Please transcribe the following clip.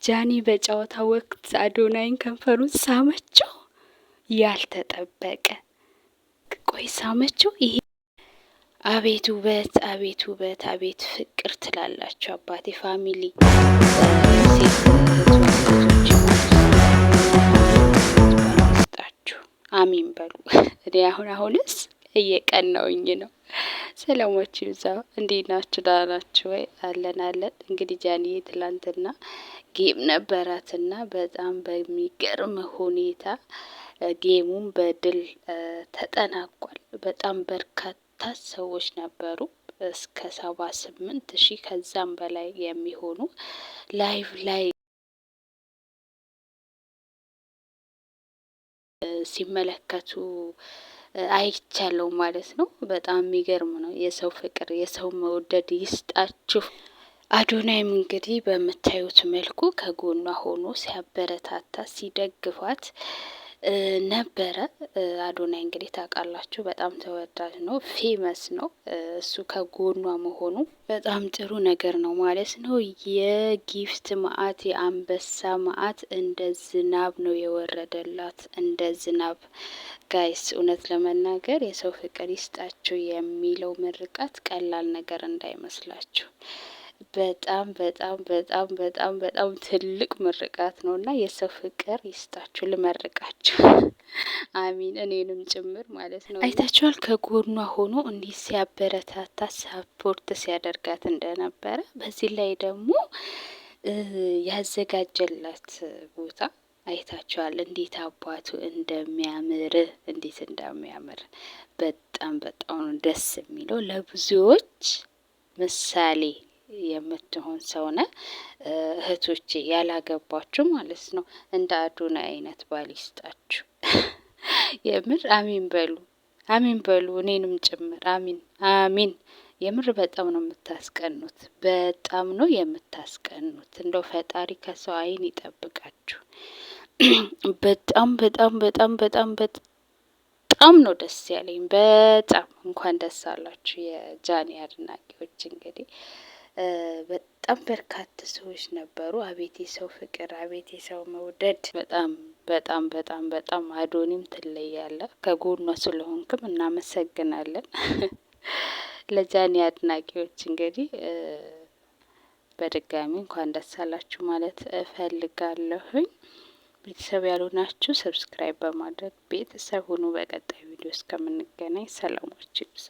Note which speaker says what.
Speaker 1: ጃኒ በጨዋታ ወቅት አዶናይን ከንፈሩን ሳመችው። ያልተጠበቀ ቆይ ሳመችው። ይሄ አቤት ውበት፣ አቤት ውበት፣ አቤት ፍቅር ትላላችሁ አባቴ ፋሚሊ ስጣችሁ አሚን በሉ። እኔ አሁንስ እየቀናውኝ ነው። ሰላሞች ይብዛ። እንዴት ናችሁ? ደህና ናችሁ ወይ? አለን። እንግዲህ ጃኒዬ ትላንትና ጌም ነበራትና በጣም በሚገርም ሁኔታ ጌሙን በድል ተጠናቋል። በጣም በርካታ ሰዎች ነበሩ። እስከ 78,000 ከዛም በላይ የሚሆኑ ላይቭ ላይ ሲመለከቱ አይቻለው ማለት ነው። በጣም የሚገርም ነው። የሰው ፍቅር የሰው መውደድ ይስጣችሁ። አዶናይም እንግዲህ በምታዩት መልኩ ከጎኗ ሆኖ ሲያበረታታ ሲደግፋት ነበረ። አዶናይ እንግዲህ ታውቃላችሁ በጣም ተወዳጅ ነው፣ ፌመስ ነው። እሱ ከጎኗ መሆኑ በጣም ጥሩ ነገር ነው ማለት ነው። የጊፍት መዓት የአንበሳ መዓት እንደ ዝናብ ነው የወረደላት፣ እንደ ዝናብ ጋይስ። እውነት ለመናገር የሰው ፍቅር ይስጣችሁ የሚለው ምርቃት ቀላል ነገር እንዳይመስላችሁ። በጣም በጣም በጣም በጣም በጣም ትልቅ ምርቃት ነው እና የሰው ፍቅር ይስጣችሁ ልመርቃችሁ። አሚን እኔንም ጭምር ማለት ነው። አይታችኋል ከጎኗ ሆኖ እንዲህ ሲያበረታታ ሳፖርት ሲያደርጋት እንደነበረ። በዚህ ላይ ደግሞ ያዘጋጀላት ቦታ አይታችኋል እንዴት አባቱ እንደሚያምር እንዴት እንደሚያምር በጣም በጣም ደስ የሚለው ለብዙዎች ምሳሌ የምትሆን ሰውነ እህቶቼ ያላገባችሁ ማለት ነው። እንደ አዶናይ አይነት ባል ይስጣችሁ። የምር አሚን በሉ፣ አሚን በሉ። እኔንም ጭምር አሚን አሚን። የምር በጣም ነው የምታስቀኑት፣ በጣም ነው የምታስቀኑት። እንደው ፈጣሪ ከሰው አይን ይጠብቃችሁ። በጣም በጣም በጣም በጣም በጣም ነው ደስ ያለኝ። በጣም እንኳን ደስ አላችሁ የጃኒ አድናቂዎች እንግዲህ በጣም በርካታ ሰዎች ነበሩ። አቤት የሰው ፍቅር፣ አቤት የሰው መውደድ። በጣም በጣም በጣም በጣም አዶኒም ትለያለ። ከጎኗ ስለሆንክም እናመሰግናለን። ለጃኒ አድናቂዎች እንግዲህ በድጋሚ እንኳን ደስ አላችሁ ማለት እፈልጋለሁኝ። ቤተሰብ ያልሆናችሁ ሰብስክራይብ በማድረግ ቤተሰብ ሁኑ። በቀጣይ ቪዲዮ እስከምንገናኝ ሰላማችሁ ይብዛ።